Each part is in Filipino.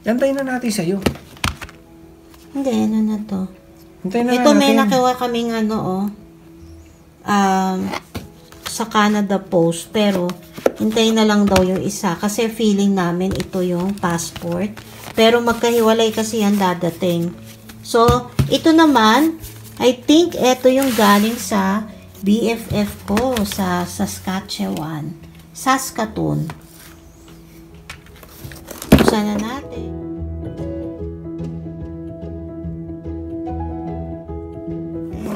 Antayin na natin sa'yo. Hindi, ano na to? Antayin na Ito natin. may nakuha kaming ano, oh. Sa Canada Post. Pero, hintayin na lang daw yung isa. Kasi feeling namin ito yung passport. Pero magkahiwalay kasi yan dadating. So, ito naman, I think ito yung galing sa BFF ko sa Saskatchewan. Saskatoon. Buksan na natin.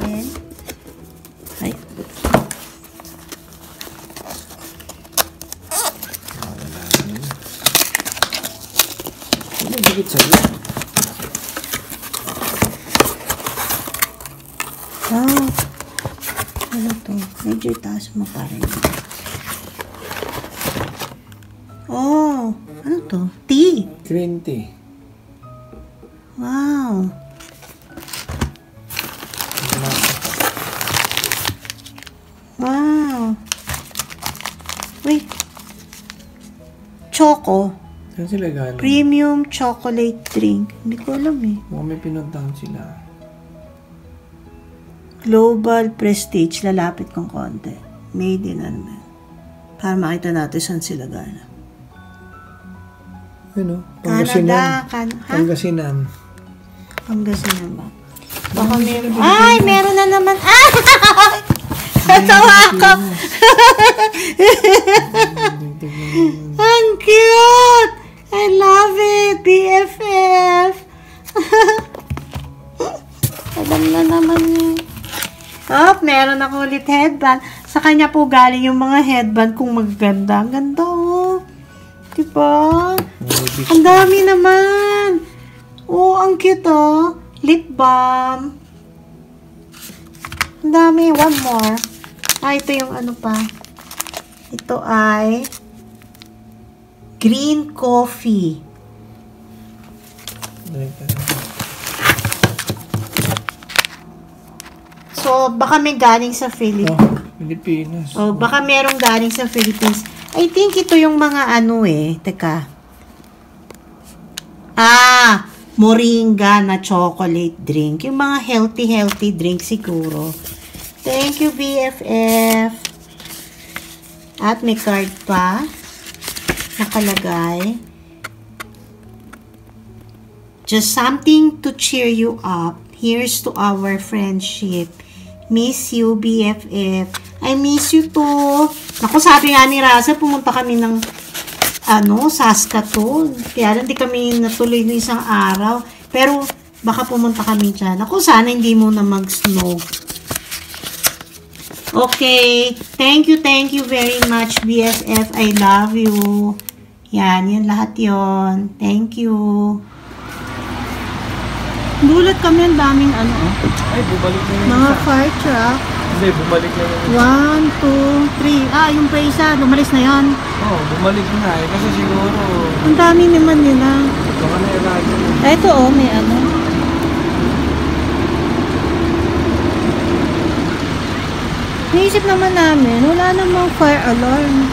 And, ay. Ano dikit sa'yo? Wow. Ano to? Medyo itaas mo pa rin. Oh, ano to? Tea. Green tea. Wow. Wow. Wait. Choco. Saan sila galing? Premium chocolate drink. Hindi ko alam eh. Mukhang may pinuntahan sila. Global Prestige. Lalapit kong konti. Made in ano. Para makita natin saan sila galing. Ano? Canada. Pangasinan. Pangasinan ba? Baka meron. Ay! Meron na naman. Ah! Natawa ako. Ang cute! I love it! BFF! Alam na naman yun. Oh, meron ako ulit headband. Sa kanya po galing yung mga headband kung magaganda. Ang ganda, oh. Diba? Ang dami naman. Oh, ang cute, oh. Lip balm. Ang dami. One more. Ah, ito yung ano pa. Ito ay green coffee. So, baka may galing sa Philippines. Oh, Pilipinas. Oh, baka merong galing sa Philippines. I think ito yung mga ano eh. Teka. Ah, moringa na chocolate drink. Yung mga healthy drink siguro. Thank you, BFF. At may card pa. Nakalagay. Just something to cheer you up. Here's to our friendship. Miss you, BFF. I miss you too. Naku, sabi nga ni Raza, pumunta kami ng Saskatoon. Kaya hindi kami natuloy ng isang araw. Pero, baka pumunta kami dyan. Naku, sana hindi muna mag-snow. Okay. Thank you very much, BFF. I love you. Yan lahat yon. Thank you. Gulat kami, ang daming ano. Ay, bumalik na yun. Mga fire truck. Hindi, bumalik na yun. 1, 2, 3. Ah, yung pa isa, lumalis na yan. Oo, bumalik na eh. Kasi siguro, Ang dami naman nila. baka na ilagay. Ito oh, may ano. Naisip naman namin, wala namang fire alarm.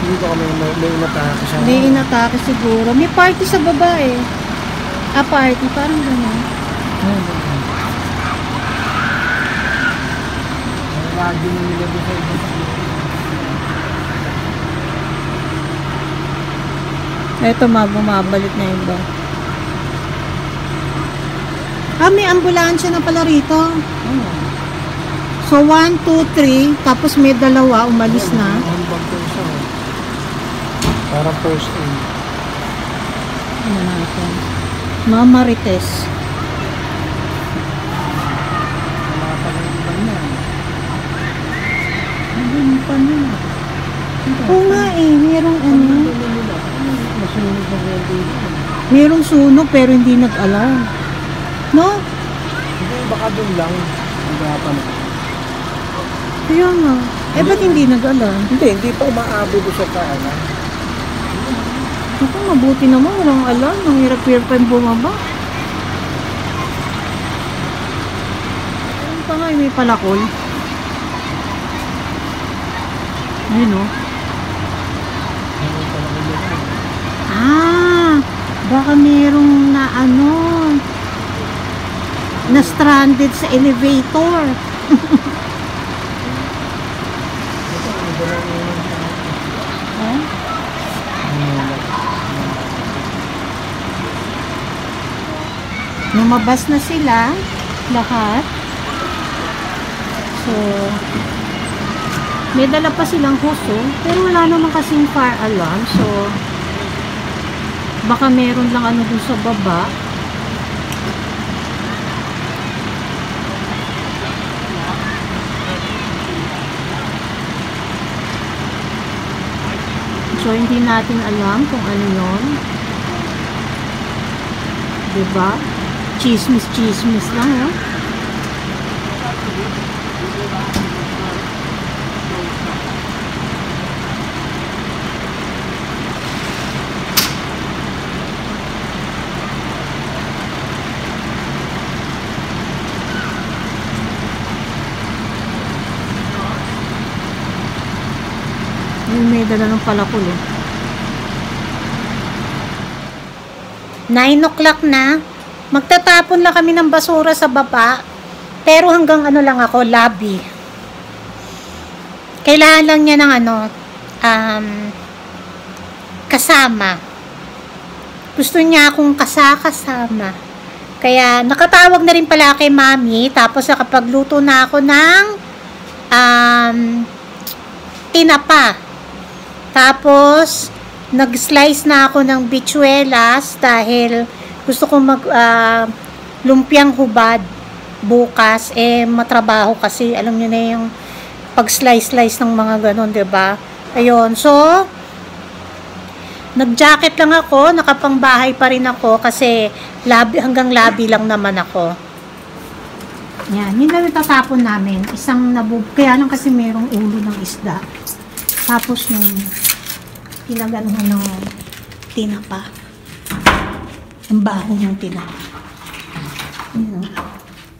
Hindi ko kami may inatake siya. May inatake siguro. May party sa baba eh. Ah, party. Parang gano'n. Lagi nang nilagay sa ibang Ito, bumabalik na iba. Ah, may ambulansya na pala rito. So, 1, 2, 3. Tapos may dalawa, umalis na. Parang first aid. Ano natin? Mga Marites. Mga pag-ibang na. Ano pa na? Oo nga eh, merong ano. Masunog na welding. Merong sunog pero hindi nag-alarm. No? Hindi, baka doon lang. Ang gapan. Kaya nga. Eh, ba't hindi nag-alarm? Hindi pa umaabot doon sa kaanan. Ako, mabuti naman. Walang alarm. Ang hirap-hirap pa yung bumaba. Ayun pa nga, may palakol. Ayun o. Ah! Baka merong na na stranded sa elevator. Eh? Lumabas na sila lahat. So, may dala pa silang huso, pero wala naman kasing fire alarm. So, baka meron lang dun sa baba. So, hindi natin alam kung ano yun. Diba? Chismis lang, oh. May dala ng palakulo. 9 o'clock na. Magtatapon lang kami ng basura sa baba. Pero hanggang lang ako, lobby. Kailangan lang niya ng kasama. Gusto niya akong kasama. Kaya nakatawag na rin pala kay mami. Tapos nakapagluto na ako ng tinapa. Tapos, nag-slice na ako ng bichuelas dahil gusto kong lumpiang hubad bukas. Matrabaho kasi, alam niyo na yung pag-slice ng mga ganon, diba? Ayun, so, nag-jacket lang ako, nakapangbahay pa rin ako kasi hanggang labi lang naman ako. Yan, yun lang tatapon namin. Kaya lang kasi merong ulo ng isda. Tapos yung pinaganuhan ng tinapa. Ang baho ng tinapa.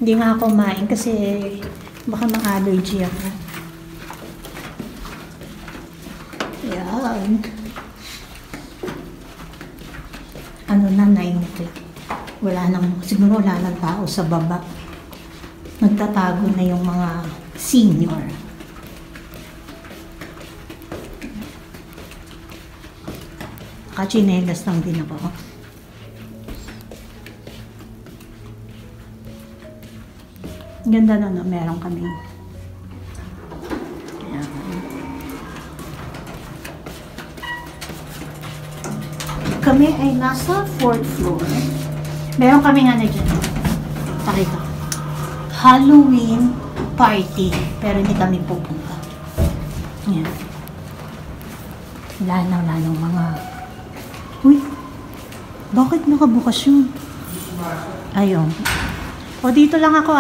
Hindi nga ako kumain kasi baka ma-allergy ako. Yan. Na 9. Siguro wala nang tao sa baba. Nagtatago na yung mga senior. Kachinelas lang din ako. Ganda na meron kami. Ayan. Kami ay nasa 4th floor. Meron kami dyan. Pakita. Halloween party. Pero hindi kami pupunta. Ayan. Wala na mga... Uy! Bakit nakabukas yun? Ayun. O, dito lang ako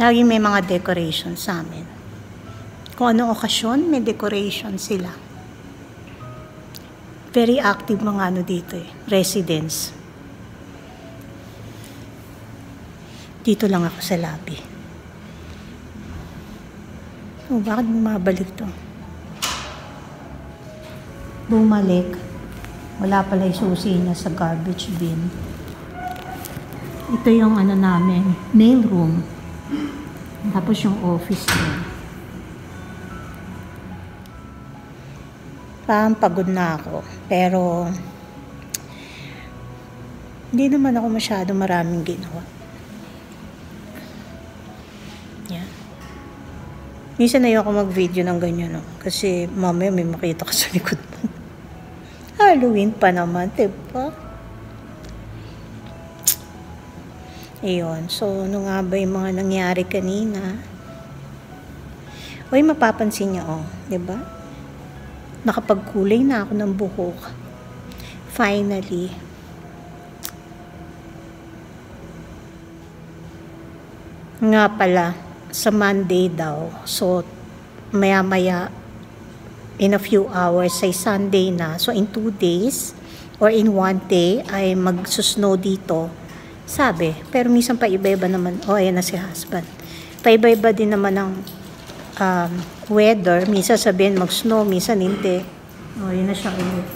Laging may mga decoration sa amin. Kung anong okasyon, may decoration sila. Very active mga dito residents. Dito lang ako sa lobby. Bakit bumabalik to? Bumalik. Wala pala yung susi niya sa garbage bin. Ito yung namin, mail room. Tapos yung office niya. Pagod na ako. Pero, hindi naman ako masyado maraming ginawa. Yan. Minsan ayoko mag-video ng ganyan, kasi mamaya may makita ka sa likod mo. Halloween pa naman, diba? Ayun. So, ano nga ba yung mga nangyari kanina? Uy, mapapansin niyo, diba? Nakapagkulay na ako ng buhok. Finally. Nga pala, sa Monday daw. So, maya-maya, in a few hours, ay Sunday na. So, in 2 days, or in 1 day, ay magsusnow dito. Sabi. Pero minsan pa iba-iba naman. Ayan na si husband. Pa-iba-iba din naman ang weather. Minsan sabihin mag-snow, minsan hindi. Ayan na siya ulit.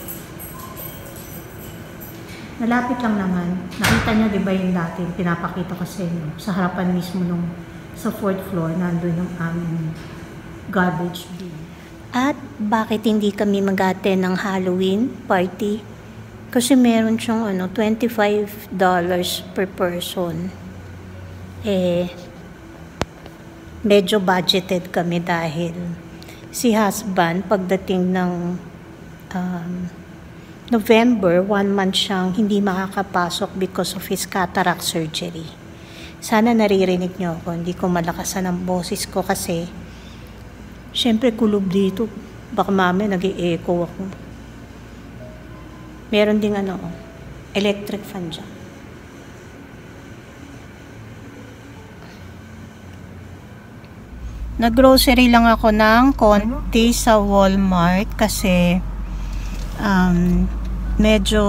Malapit lang naman. Nakita niyo, di ba yung dati, pinapakita ko sa inyo. Sa harapan mismo nung, sa 4th floor, nandun yung aming garbage bin. At bakit hindi kami mag-attend ng Halloween party? Kasi meron siyang $25 per person. Medyo budgeted kami dahil si husband pagdating ng November, 1 month siyang hindi makakapasok because of his cataract surgery. Sana naririnig niyo ako, hindi ko malakasan ang boses ko kasi syempre kulob dito, baka mamaya nag-i-echo ako. Meron ding electric fan dyan. Nag-grocery lang ako ng konti sa Walmart kasi medyo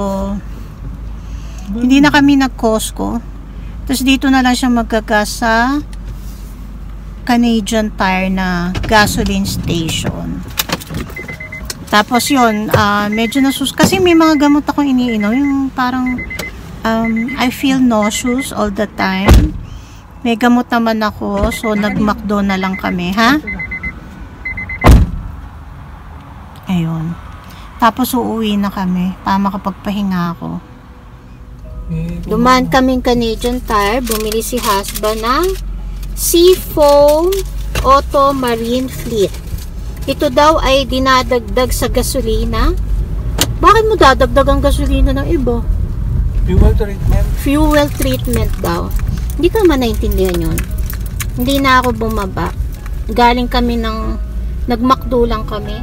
hindi na kami nag-Costco. Tapos dito na lang siya magkagas sa Canadian Tire na gasoline station. Tapos yun, medyo kasi may mga gamot akong iniinom, yung parang I feel nauseous all the time. May gamot naman ako, so nag-McDo na lang kami, ha? Ayun. Tapos uuwi na kami para makapagpahinga ako. Dumaan kaming Canadian Tire, bumili si husband ng Seafoam Auto Marine Fleet. Ito daw ay dinadagdag sa gasolina. Bakit mo dadagdag ang gasolina ng iba? Fuel treatment. Fuel treatment daw. Hindi ko naman naintindihan yun. Hindi na ako bumaba. Galing kami nag-McDo lang kami.